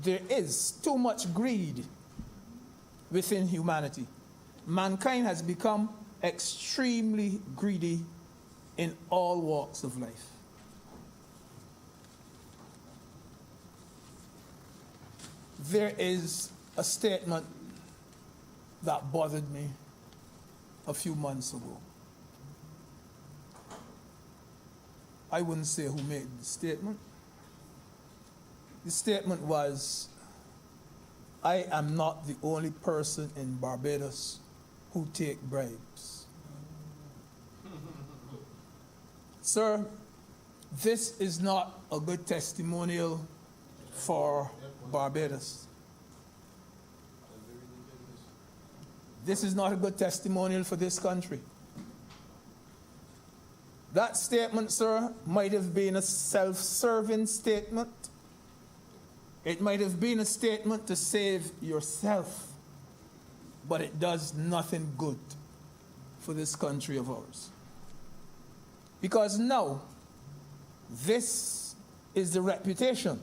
there is too much greed within humanity. Mankind has become extremely greedy in all walks of life. There is a statement that bothered me a few months ago. I wouldn't say who made the statement. The statement was, I am not the only person in Barbados who take bribes. Sir, this is not a good testimonial for Barbados. This is not a good testimonial for this country. That statement, sir, might have been a self-serving statement. It might have been a statement to save yourself, but it does nothing good for this country of ours. Because now, this is the reputation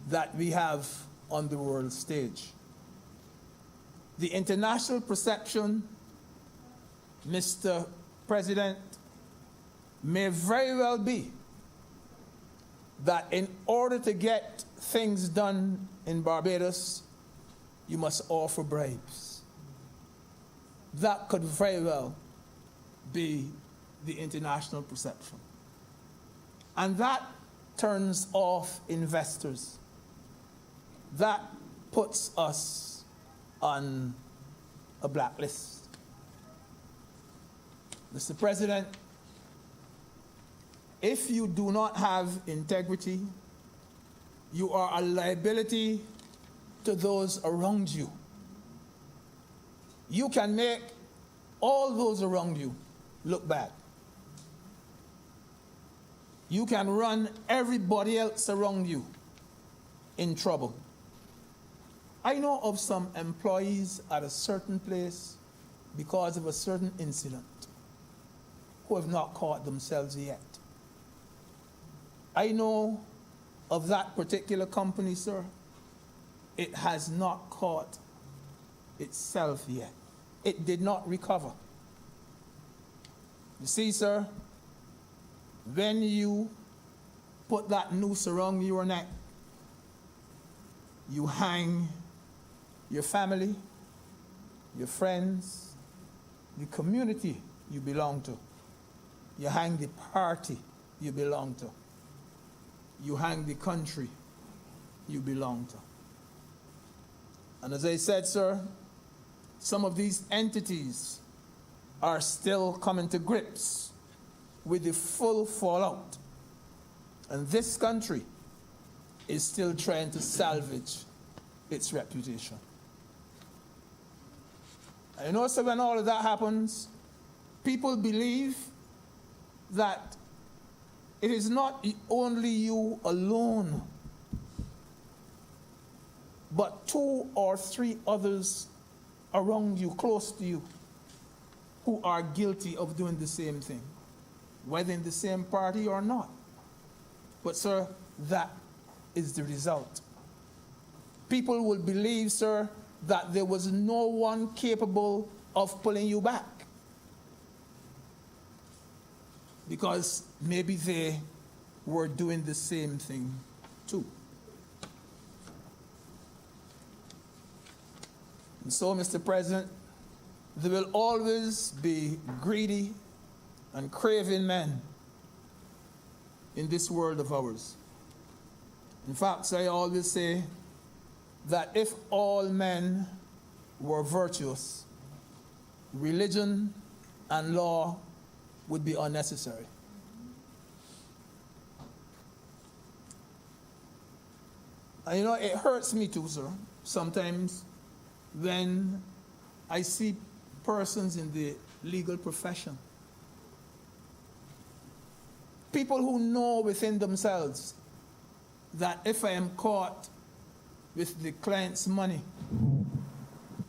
that we have on the world stage. The international perception, Mr. President, may very well be that in order to get things done in Barbados, you must offer bribes. That could very well be the international perception. And that turns off investors. That puts us on a blacklist. Mr. President, if you do not have integrity, you are a liability to those around you. You can make all those around you look bad. You can run everybody else around you in trouble. I know of some employees at a certain place because of a certain incident who have not caught themselves yet. I know of that particular company, sir. It has not caught itself yet. It did not recover. You see, sir, when you put that noose around your neck, you hang your family, your friends, the community you belong to. You hang the party you belong to. You hang the country you belong to. And as I said, sir, some of these entities are still coming to grips with the full fallout. And this country is still trying to salvage its reputation. I know, sir, when all of that happens, people believe that it is not only you alone, but 2 or 3 others around you, close to you, who are guilty of doing the same thing, whether in the same party or not. But, sir, that is the result. People will believe, sir, that there was no one capable of pulling you back, because maybe they were doing the same thing too. And so, Mr. President, there will always be greedy and craving men in this world of ours. In fact, I always say that if all men were virtuous, religion and law would be unnecessary. And you know, it hurts me too, sir, sometimes when I see persons in the legal profession, people who know within themselves that if I am caught with the client's money,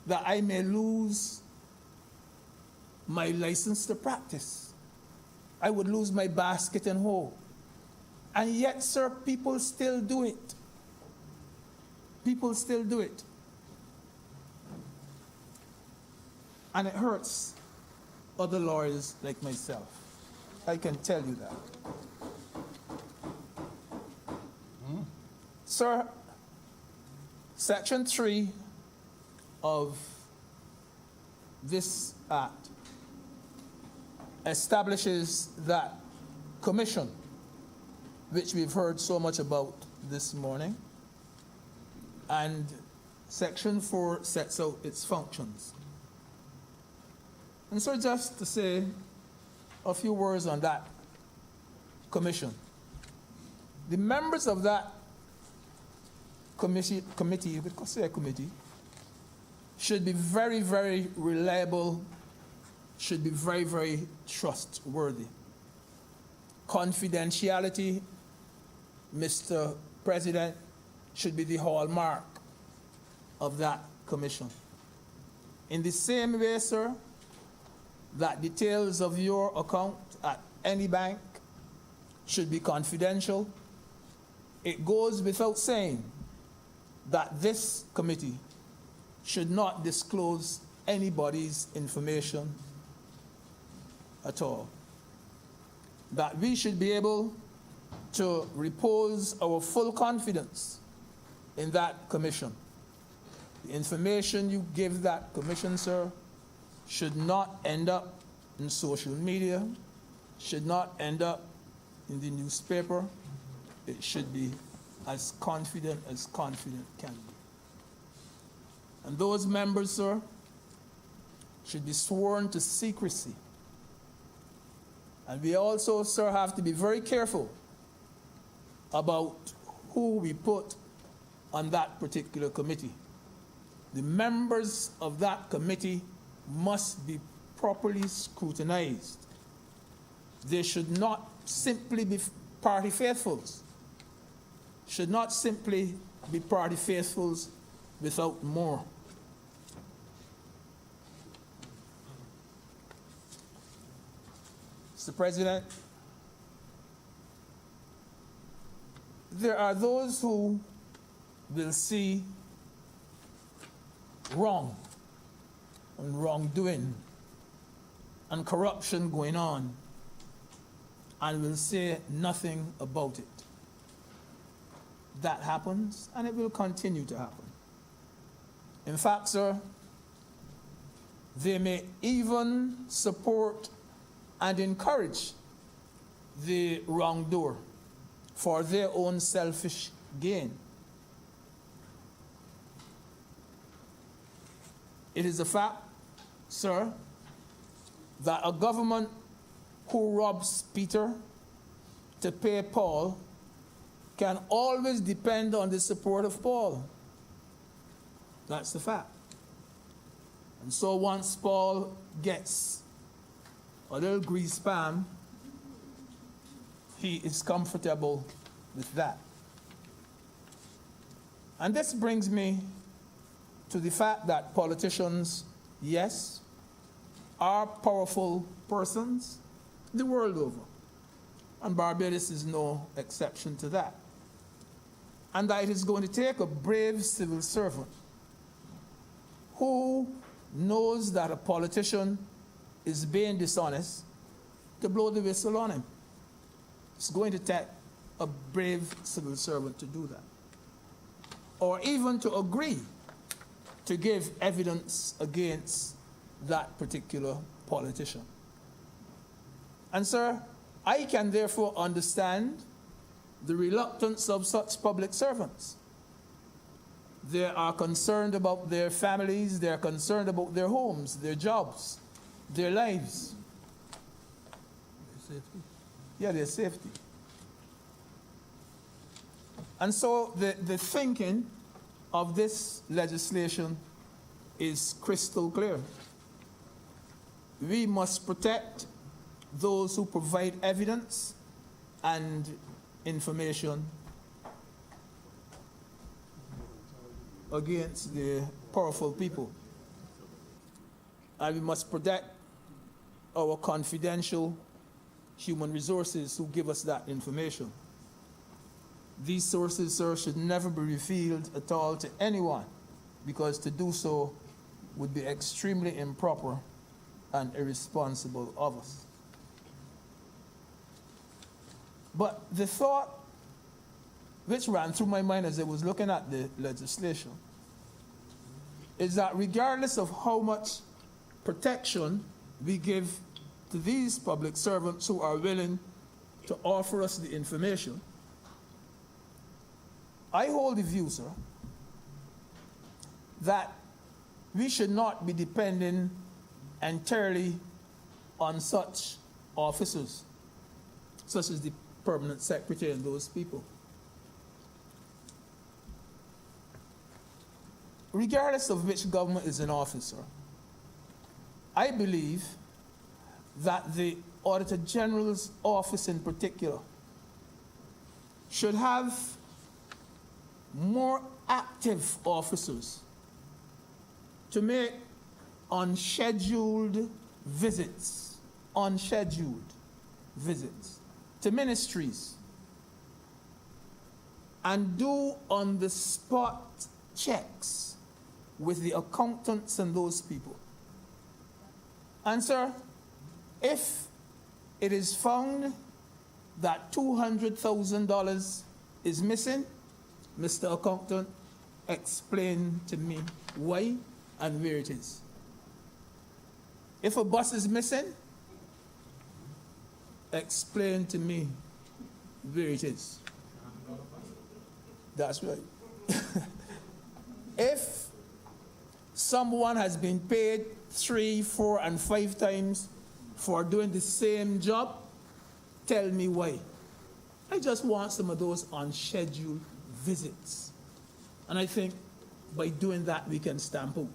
that I may lose my license to practice. I would lose my basket and hoe. And yet, sir, people still do it. People still do it. And it hurts other lawyers like myself. I can tell you that. Sir, Section 3 of this Act establishes that commission, which we've heard so much about this morning, and Section 4 sets out its functions. And so just to say a few words on that commission. The members of that committee, we could say a committee, should be very, very reliable, should be very, very trustworthy. Confidentiality, Mr. President, should be the hallmark of that commission. In the same way, sir, that details of your account at any bank should be confidential, it goes without saying that this committee should not disclose anybody's information at all. That we should be able to repose our full confidence in that commission. The information you give that commission, sir, should not end up in social media, should not end up in the newspaper. It should be as confident can be. And those members, sir, should be sworn to secrecy. And we also, sir, have to be very careful about who we put on that particular committee. The members of that committee must be properly scrutinized. They should not simply be party faithfuls. Should not simply be party faithfuls without more. Mr. President, there are those who will see wrong and wrongdoing and corruption going on and will say nothing about it. That happens, and it will continue to happen. In fact, sir, they may even support and encourage the wrongdoer for their own selfish gain. It is a fact, sir, that a government who robs Peter to pay Paul can always depend on the support of Paul. That's the fact. And so once Paul gets a little grease palm, he is comfortable with that. And this brings me to the fact that politicians, yes, are powerful persons the world over. And Barbados is no exception to that. And that it is going to take a brave civil servant who knows that a politician is being dishonest to blow the whistle on him. It's going to take a brave civil servant to do that. Or even to agree to give evidence against that particular politician. And sir, I can therefore understand the reluctance of such public servants. They are concerned about their families, they are concerned about their homes, their jobs, their lives. Their safety. Yeah, their safety. And so the thinking of this legislation is crystal clear. We must protect those who provide evidence and information against the powerful people. And we must protect our confidential human resources who give us that information. These sources, sir, should never be revealed at all to anyone, because to do so would be extremely improper and irresponsible of us. But the thought which ran through my mind as I was looking at the legislation is that regardless of how much protection we give to these public servants who are willing to offer us the information, I hold the view, sir, that we should not be depending entirely on such officers, such as the permanent secretary and those people. Regardless of which government is in office, sir, I believe that the Auditor General's office in particular should have more active officers to make unscheduled visits to ministries and do on-the-spot checks with the accountants and those people. And sir, if it is found that $200,000 is missing, Mr. Accountant, explain to me why and where it is. If a bus is missing, explain to me where it is. That's right. If someone has been paid 3, 4, and 5 times for doing the same job, tell me why. I just want some of those unscheduled visits. And I think by doing that, we can stamp out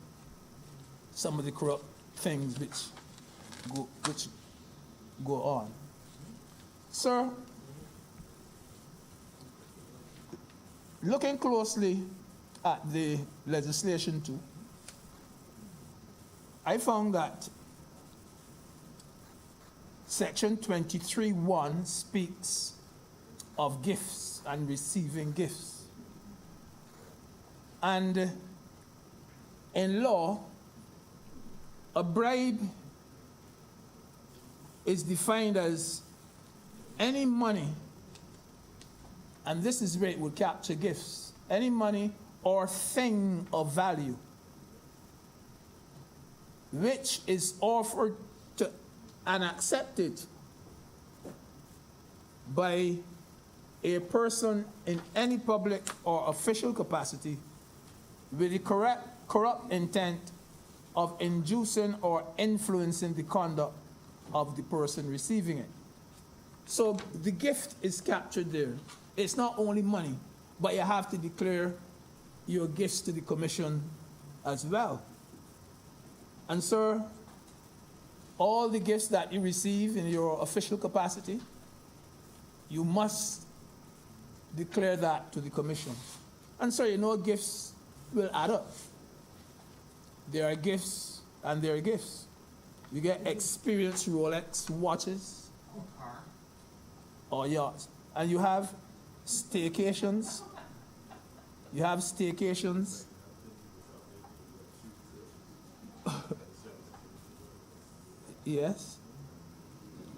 some of the corrupt things which go on. Sir, looking closely at the legislation too, I found that Section 23(1) speaks of gifts and receiving gifts. And in law, a bribe is defined as any money, and this is where it would capture gifts, any money or thing of value which is offered to and accepted by a person in any public or official capacity with the corrupt intent of inducing or influencing the conduct of the person receiving it. So the gift is captured there. It's not only money, but you have to declare your gifts to the commission as well. And sir, all the gifts that you receive in your official capacity, you must declare that to the commission. And sir, you know, gifts will add up. There are gifts and there are gifts. You get experienced Rolex watches or yachts. And you have staycations. You have staycations. Yes.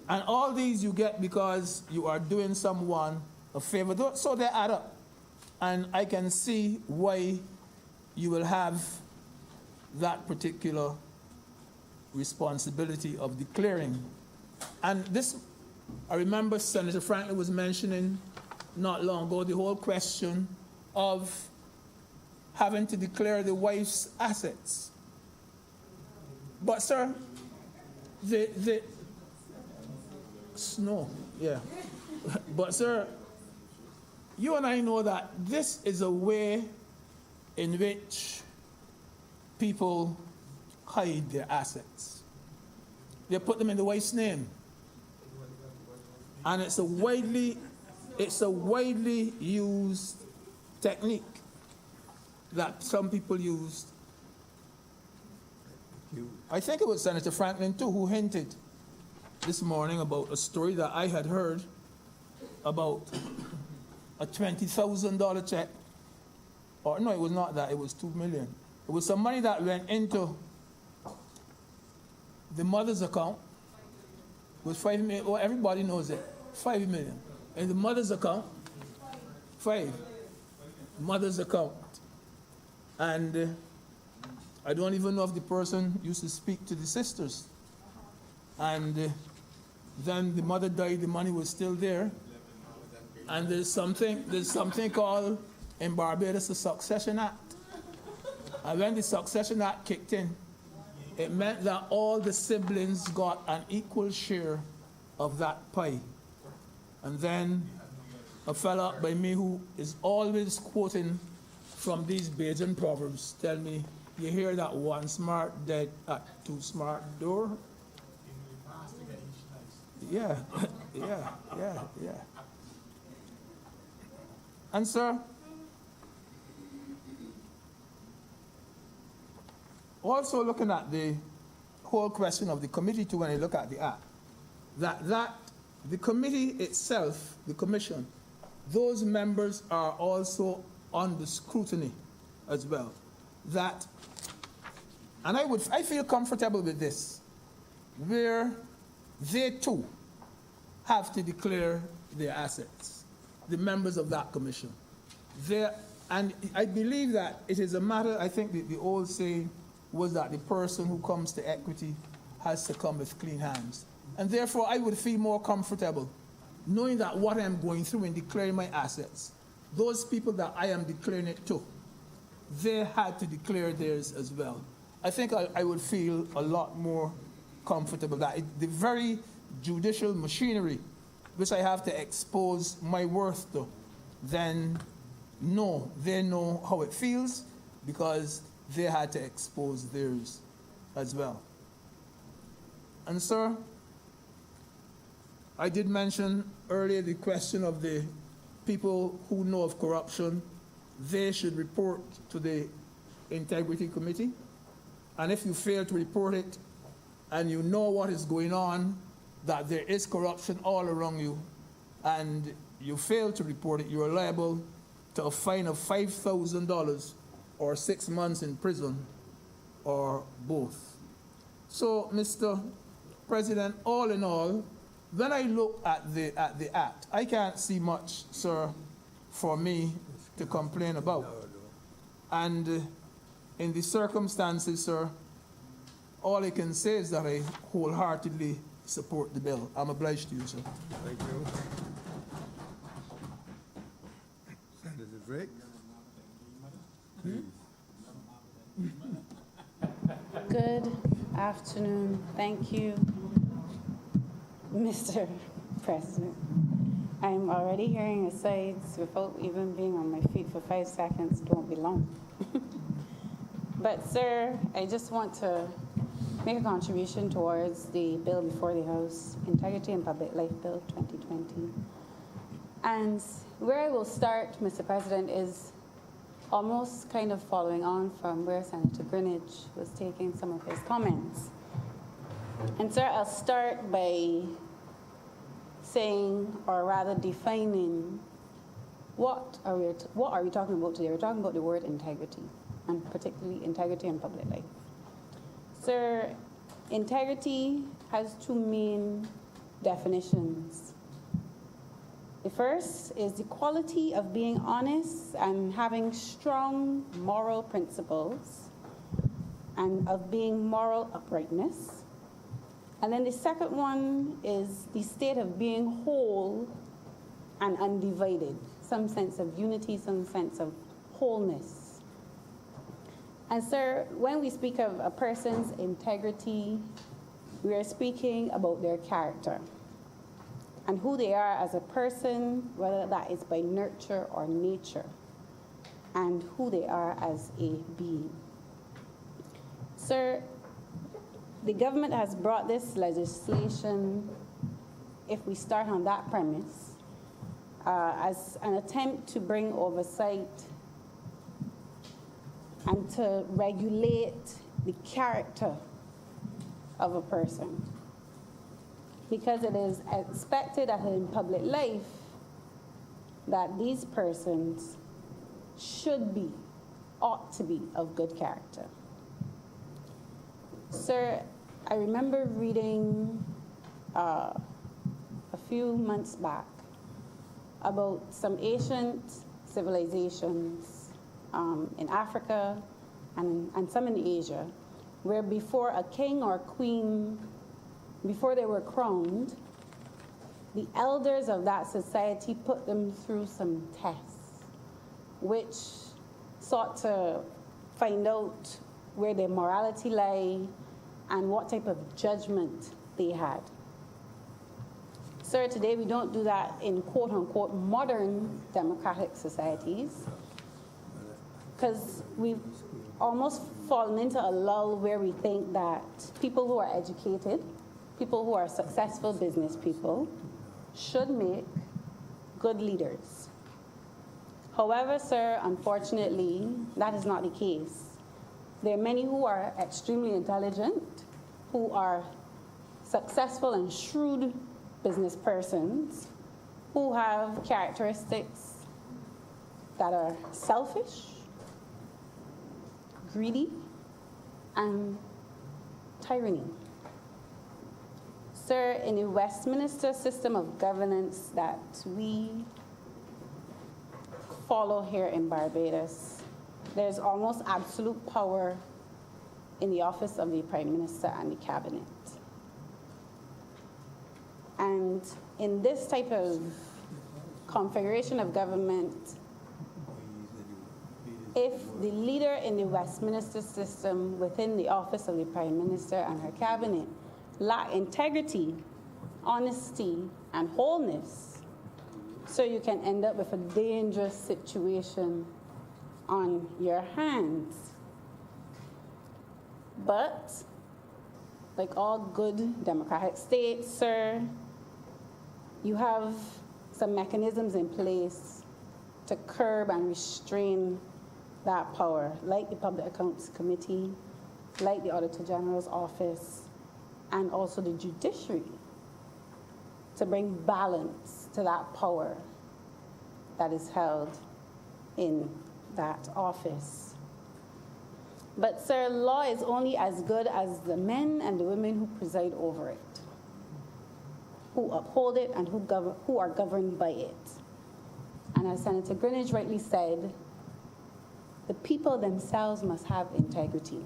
And all these you get because you are doing someone a favor. So they add up. And I can see why you will have that particular responsibility of declaring. And this, I remember Senator Franklin was mentioning not long ago the whole question of having to declare the wife's assets. But sir, the snow, yeah. But sir, you and I know that this is a way in which people hide their assets. They put them in the wife's name. And it's a widely used technique that some people use. I think it was Senator Franklin too who hinted this morning about a story that I had heard about a $20,000 check. Or no, it was not that, it was $2 million. It was some money that went into the mother's account. It was $5 million, well, everybody knows it, $5 million. In the mother's account, 5, mother's account. And I don't even know if the person used to speak to the sisters. And then the mother died, the money was still there. And there's something called, in Barbados, the Succession Act. And when the Succession Act kicked in, it meant that all the siblings got an equal share of that pie. And then a fella by me who is always quoting from these Bajan proverbs tell me, you hear that one smart dead at two smart door? Yeah, yeah. And sir, also looking at the whole question of the committee too, when I look at the act, that the committee itself, the commission, those members are also under scrutiny as well. That, and I feel comfortable with this, where they too have to declare their assets, the members of that commission. And I believe that it is a matter, I think the old saying was that the person who comes to equity has to come with clean hands. And therefore I would feel more comfortable knowing that what I'm going through in declaring my assets, those people that I am declaring it to, they had to declare theirs as well. I think I would feel a lot more comfortable that the very judicial machinery which I have to expose my worth to, then they know how it feels because they had to expose theirs as well. And sir, I did mention earlier the question of the people who know of corruption. They should report to the Integrity Committee. And if you fail to report it and you know what is going on, that there is corruption all around you, and you fail to report it, you are liable to a fine of $5,000 or 6 months in prison or both. So, Mr. President, all in all, when I look at the act, I can't see much, sir, for me to complain about. And in the circumstances, sir, all I can say is that I wholeheartedly support the bill. I'm obliged to you, sir. Thank you. Senator Drake. Good afternoon. Thank you, Mr. President. I'm already hearing asides without even being on my feet for 5 seconds. It won't be long. But, sir, I just want to make a contribution towards the bill before the House, Integrity and Public Life Bill 2020. And where I will start, Mr. President, is almost kind of following on from where Senator Greenidge was taking some of his comments. And sir, I'll start by saying, or rather defining, what are we talking about today? We're talking about the word integrity, and particularly integrity in public life. Sir, integrity has two main definitions. The first is the quality of being honest and having strong moral principles and of being moral uprightness. And then the second one is the state of being whole and undivided, some sense of unity, some sense of wholeness. And sir, when we speak of a person's integrity, we are speaking about their character and who they are as a person, whether that is by nurture or nature, and who they are as a being. Sir, the government has brought this legislation, if we start on that premise, as an attempt to bring oversight and to regulate the character of a person. Because it is expected that in public life, that these persons should be, ought to be of good character. Sir, I remember reading a few months back about some ancient civilizations in Africa and some in Asia, where before a king or queen, before they were crowned, the elders of that society put them through some tests, which sought to find out where their morality lay and what type of judgment they had. Sir, today we don't do that in quote-unquote modern democratic societies, because we've almost fallen into a lull where we think that people who are educated, people who are successful business people, should make good leaders. However, sir, unfortunately, that is not the case. There are many who are extremely intelligent, who are successful and shrewd business persons, who have characteristics that are selfish, greedy, and tyranny. Sir, in the Westminster system of governance that we follow here in Barbados, there's almost absolute power in the office of the Prime Minister and the Cabinet. And in this type of configuration of government, if the leader in the Westminster system within the office of the Prime Minister and her Cabinet lack integrity, honesty, and wholeness, so you can end up with a dangerous situation on your hands. But, like all good democratic states, sir, you have some mechanisms in place to curb and restrain that power, like the Public Accounts Committee, like the Auditor General's Office, and also the judiciary, to bring balance to that power that is held in that office. But, sir, law is only as good as the men and the women who preside over it, who uphold it, and who are governed by it. And as Senator Greenidge rightly said, the people themselves must have integrity.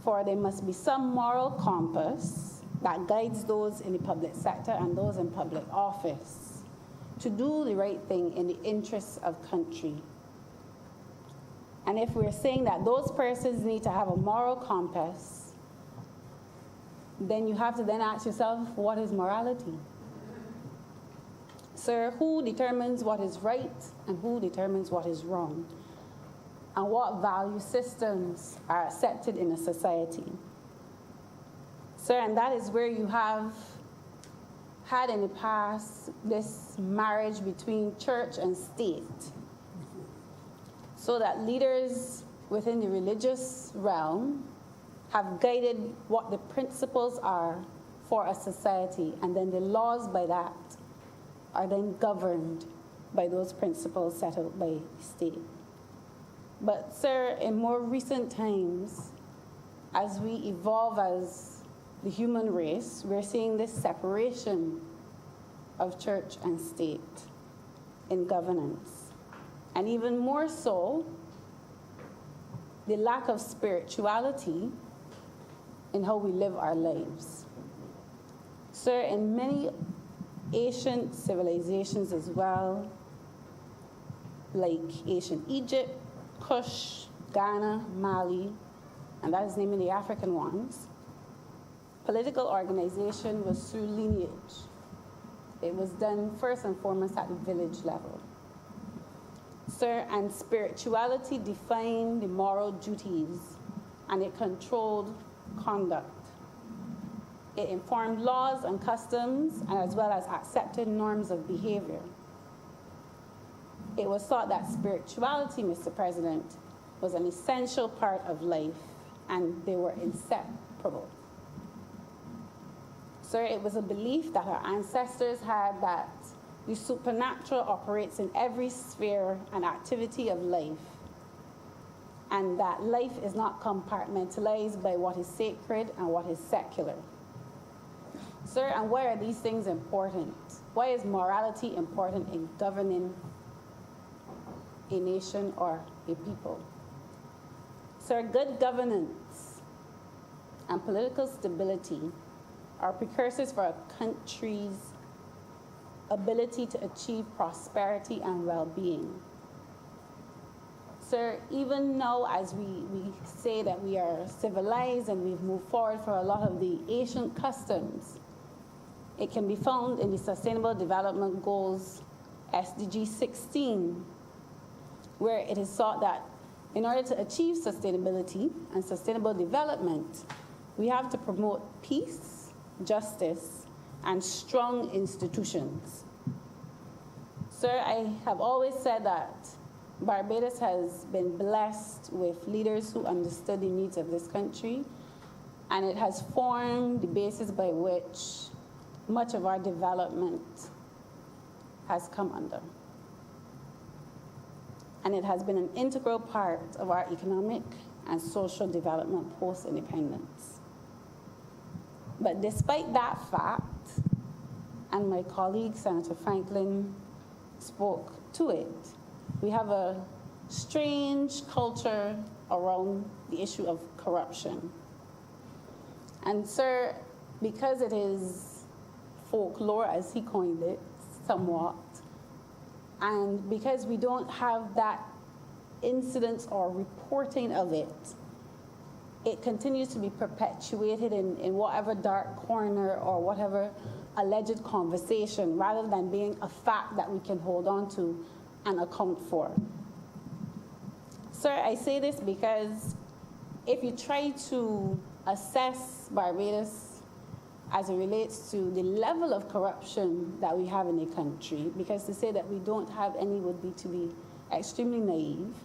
For there must be some moral compass that guides those in the public sector and those in public office to do the right thing in the interests of country. And if we're saying that those persons need to have a moral compass, then you have to then ask yourself, what is morality? Sir, who determines what is right and who determines what is wrong? And what value systems are accepted in a society? Sir, and that is where you have had in the past this marriage between church and state, so that leaders within the religious realm have guided what the principles are for a society, and then the laws by that are then governed by those principles set out by the state. But, sir, in more recent times, as we evolve as the human race, we're seeing this separation of church and state in governance. And even more so, the lack of spirituality in how we live our lives. Sir, in many ancient civilizations as well, like ancient Egypt, Kush, Ghana, Mali, and that is naming the African ones, political organization was through lineage. It was done first and foremost at the village level. Sir, and spirituality defined the moral duties, and it controlled conduct. It informed laws and customs, and as well as accepted norms of behavior. It was thought that spirituality, Mr. President, was an essential part of life, and they were inseparable. Sir, it was a belief that our ancestors had that the supernatural operates in every sphere and activity of life, and that life is not compartmentalized by what is sacred and what is secular. Sir, and why are these things important? Why is morality important in governing a nation or a people? Sir, good governance and political stability are precursors for a country's ability to achieve prosperity and well-being. Sir, even now as we say that we are civilized and we've moved forward for a lot of the ancient customs, it can be found in the Sustainable Development Goals, SDG 16, where it is thought that in order to achieve sustainability and sustainable development, we have to promote peace, justice, and strong institutions. Sir, I have always said that Barbados has been blessed with leaders who understood the needs of this country, and it has formed the basis by which much of our development has come under. And it has been an integral part of our economic and social development post-independence. But despite that fact, and my colleague, Senator Franklin, spoke to it, we have a strange culture around the issue of corruption. And sir, because it is folklore, as he coined it, somewhat, and because we don't have that incidence or reporting of it, it continues to be perpetuated in whatever dark corner or whatever alleged conversation, rather than being a fact that we can hold on to and account for. Sir, I say this because if you try to assess Barbados as it relates to the level of corruption that we have in the country, because to say that we don't have any would be to be extremely naive.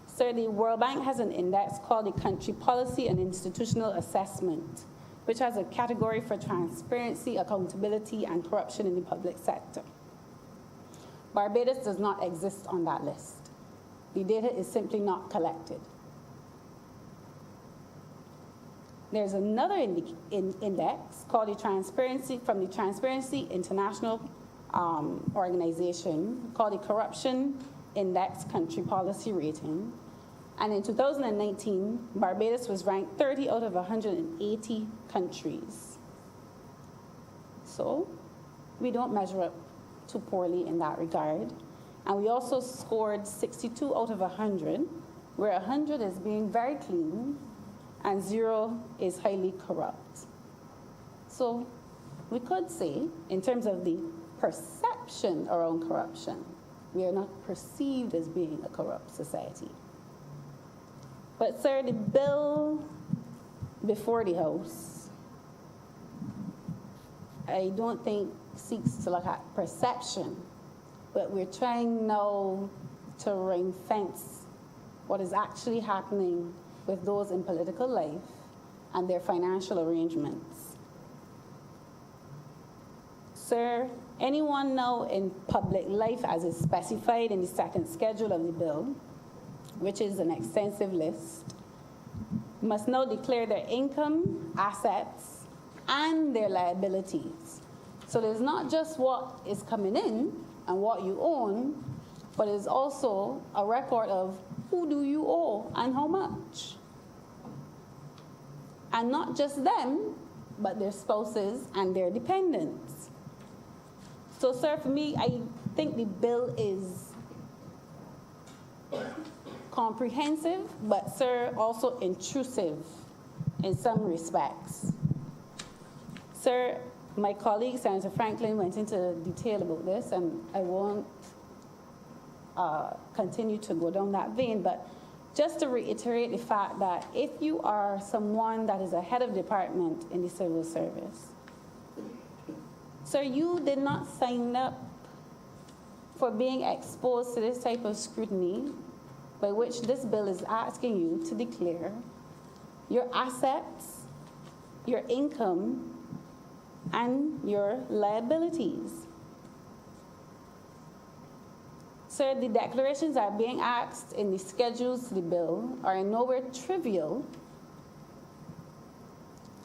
Sir, the World Bank has an index called the Country Policy and Institutional Assessment, which has a category for transparency, accountability, and corruption in the public sector. Barbados does not exist on that list. The data is simply not collected. There's another index called the Transparency, from the Transparency International organization, called the Corruption Index Country Policy Rating. And in 2019, Barbados was ranked 30 out of 180 countries. So we don't measure up too poorly in that regard. And we also scored 62 out of 100, where 100 is being very clean and 0 is highly corrupt. So we could say, in terms of the perception around corruption, we are not perceived as being a corrupt society. But sir, the bill before the House, I don't think seeks to look at perception, but we're trying now to ring fence what is actually happening with those in political life and their financial arrangements. Sir, anyone now in public life, as is specified in the second schedule of the bill, which is an extensive list, must now declare their income, assets, and their liabilities. So there's not just what is coming in and what you own, but it's also a record of who do you owe and how much. And not just them, but their spouses and their dependents. So sir, for me, I think the bill is comprehensive, but sir, also intrusive in some respects. Sir, my colleague, Senator Franklin, went into detail about this, and I won't continue to go down that vein, but just to reiterate the fact that if you are someone that is a head of department in the civil service, sir, you did not sign up for being exposed to this type of scrutiny by which this bill is asking you to declare your assets, your income, and your liabilities. Sir, the declarations that are being asked in the schedules to the bill are in nowhere trivial.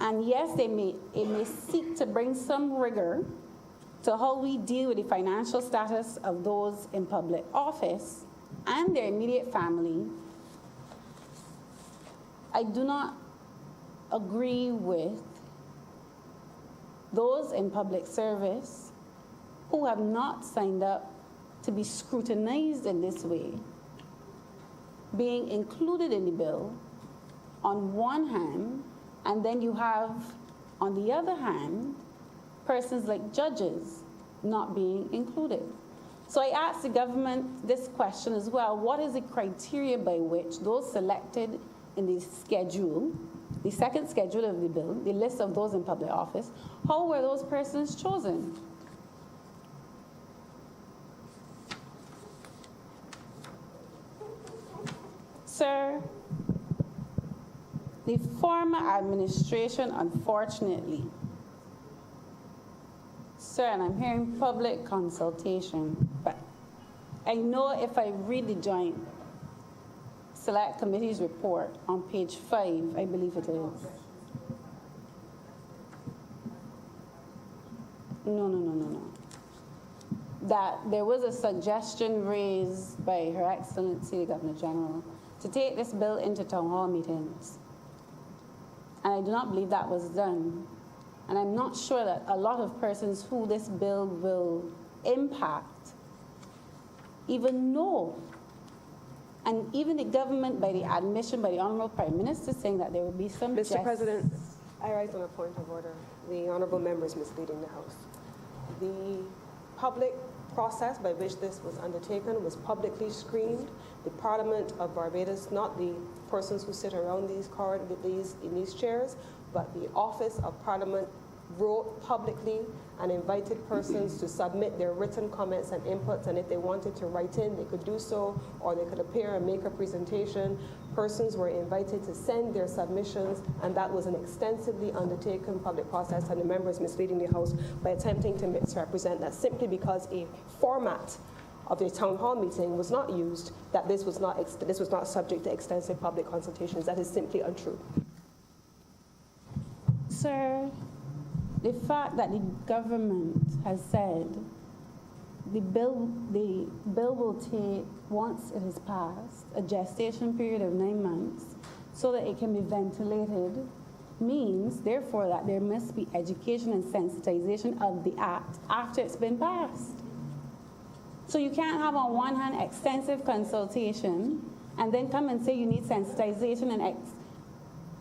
And yes, it may seek to bring some rigor to how we deal with the financial status of those in public office and their immediate family. I do not agree with those in public service who have not signed up to be scrutinized in this way, being included in the bill on one hand, and then you have, on the other hand, persons like judges not being included. So I asked the government this question as well: what is the criteria by which those selected in the schedule, the second schedule of the bill, the list of those in public office, how were those persons chosen? Sir, the former administration, unfortunately, sir, and I'm hearing public consultation, but I know if I read the Joint Select Committee's report on page 5, I believe it is. No. That there was a suggestion raised by Her Excellency the Governor General to take this bill into town hall meetings. And I do not believe that was done. And I'm not sure that a lot of persons who this bill will impact even know. And even the government, by the admission by the Honorable Prime Minister, saying that there will be some Mr. President, I rise on a point of order. The honourable member is misleading the House. The public process by which this was undertaken was publicly screened. The Parliament of Barbados, not the persons who sit around in these chairs, but the Office of Parliament wrote publicly and invited persons to submit their written comments and inputs, and if they wanted to write in, they could do so, or they could appear and make a presentation. Persons were invited to send their submissions, and that was an extensively undertaken public process, and the member is misleading the House by attempting to misrepresent that simply because a format of the town hall meeting was not used, that this was not subject to extensive public consultations. That is simply untrue. Sir, the fact that the government has said the bill will take, once it is passed, a gestation period of 9 months so that it can be ventilated, means, therefore, that there must be education and sensitization of the act after it's been passed. So you can't have, on one hand, extensive consultation and then come and say you need sensitization and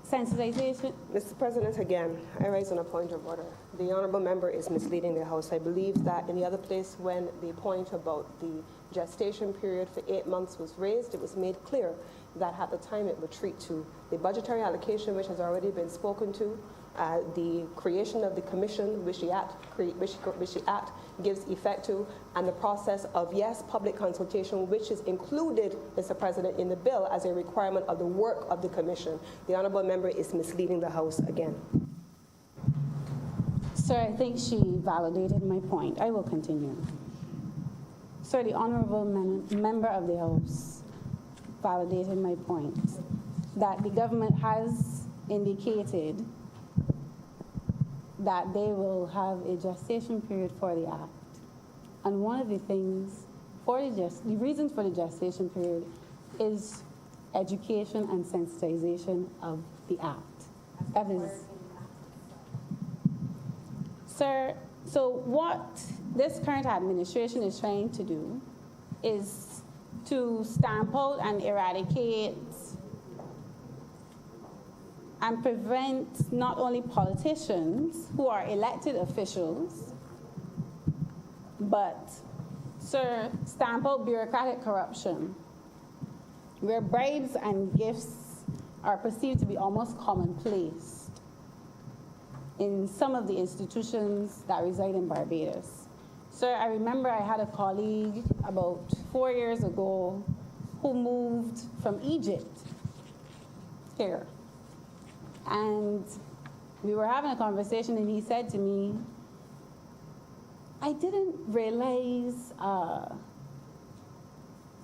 sensitization. Mr. President, again, I rise on a point of order. The honourable member is misleading the House. I believe that in the other place, when the point about the gestation period for 8 months was raised, it was made clear that at the time it would treat to the budgetary allocation, which has already been spoken to, the creation of the commission, which the Act gives effect to, and the process of, yes, public consultation, which is included, Mr. President, in the bill as a requirement of the work of the commission. The honourable member is misleading the House again. Sir, I think she validated my point. I will continue. Sir, the honourable member of the House validated my point that the government has indicated that they will have a gestation period for the Act. And one of the things for the reasons for the gestation period is education and sensitization of the Act. That is. Sir, so what this current administration is trying to do is to stamp out and eradicate and prevent not only politicians who are elected officials, but, sir, stamp out bureaucratic corruption, where bribes and gifts are perceived to be almost commonplace in some of the institutions that reside in Barbados. Sir, I remember I had a colleague about 4 years ago who moved from Egypt here. And we were having a conversation, and he said to me, I didn't realize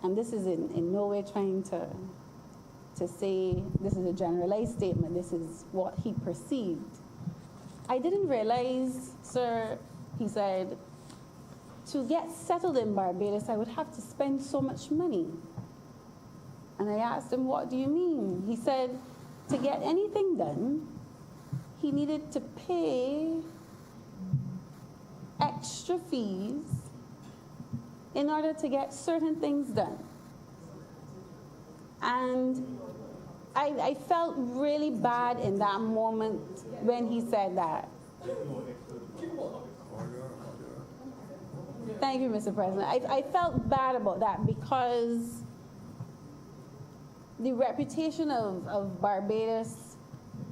and this is in no way trying to say this is a generalized statement, this is what he perceived. I didn't realize, sir, he said, to get settled in Barbados, I would have to spend so much money. And I asked him, what do you mean? He said, to get anything done, he needed to pay extra fees in order to get certain things done. And I felt really bad in that moment when he said that. Thank you, Mr. President. I felt bad about that because the reputation of Barbados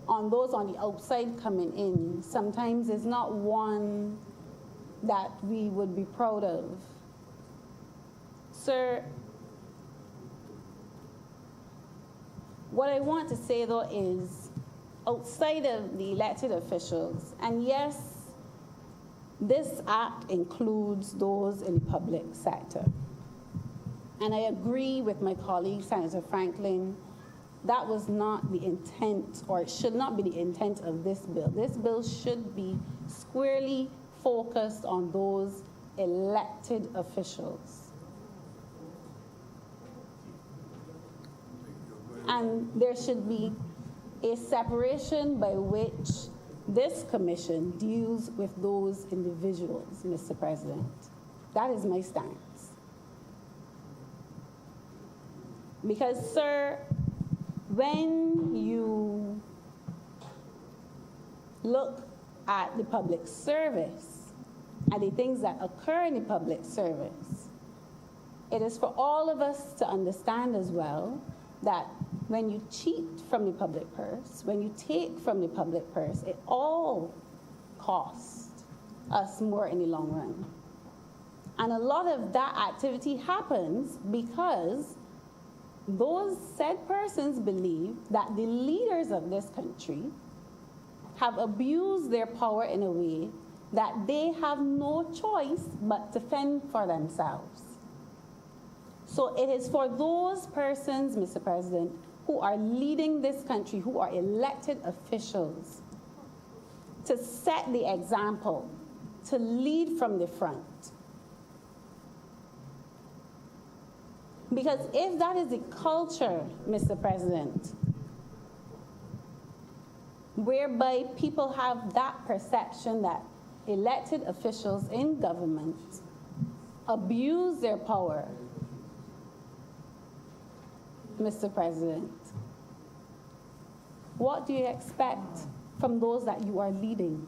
on those on the outside coming in sometimes is not one that we would be proud of. Sir, what I want to say though is outside of the elected officials, and yes, this act includes those in the public sector. And I agree with my colleague, Senator Franklin, that was not the intent, or it should not be the intent of this bill. This bill should be squarely focused on those elected officials. And there should be a separation by which this commission deals with those individuals, Mr. President. That is my stance. Because, sir, when you look at the public service and the things that occur in the public service, it is for all of us to understand as well that when you cheat from the public purse, when you take from the public purse, it all costs us more in the long run. And a lot of that activity happens because those said persons believe that the leaders of this country have abused their power in a way that they have no choice but to fend for themselves. So it is for those persons, Mr. President, who are leading this country, who are elected officials, to set the example, to lead from the front. Because if that is the culture, Mr. President, whereby people have that perception that elected officials in government abuse their power, Mr. President, what do you expect from those that you are leading?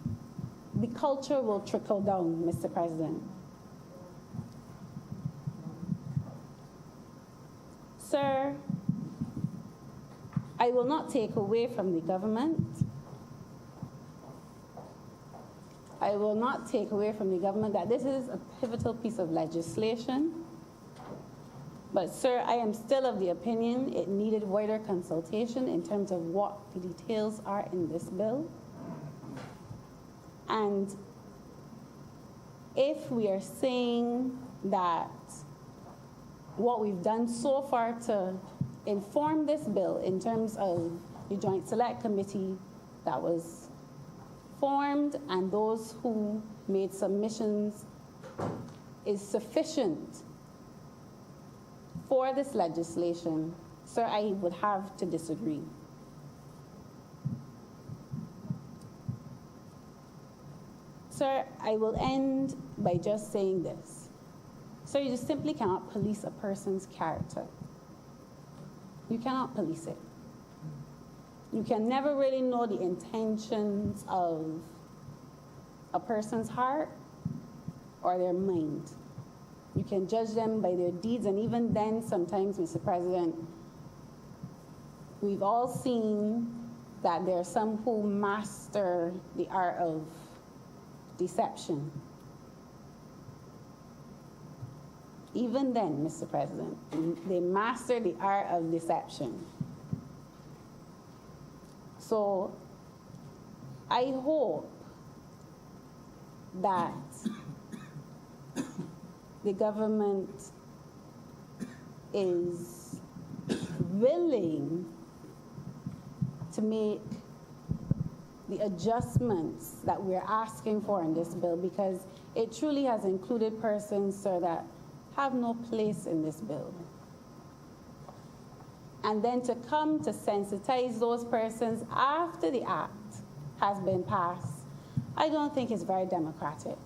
The culture will trickle down, Mr. President. Sir, I will not take away from the government. I will not take away from the government that this is a pivotal piece of legislation. But, sir, I am still of the opinion it needed wider consultation in terms of what the details are in this bill. And if we are saying that what we've done so far to inform this bill in terms of the Joint Select Committee that was formed and those who made submissions is sufficient for this legislation, sir, I would have to disagree. Sir, I will end by just saying this. Sir, you just simply cannot police a person's character. You cannot police it. You can never really know the intentions of a person's heart or their mind. You can judge them by their deeds, and even then, sometimes, Mr. President, we've all seen that there are some who master the art of deception. Even then, Mr. President, they master the art of deception. So I hope that the government is willing to make the adjustments that we're asking for in this bill, because it truly has included persons, sir, that have no place in this bill. And then to come to sensitize those persons after the act has been passed, I don't think it's very democratic.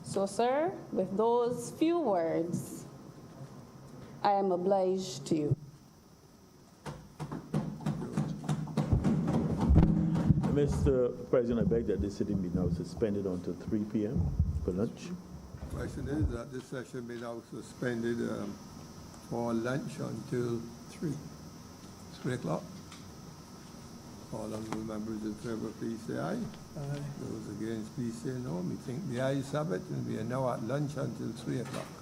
So, sir, with those few words, I am obliged to you. Mr. President, I beg that this sitting be now suspended until 3 p.m. for lunch. Question is that this session be now suspended for lunch until 3 o'clock. All honorable members in favor, please say aye. Aye. Those against, please say no. We think the ayes have it, and we are now at lunch until 3 o'clock.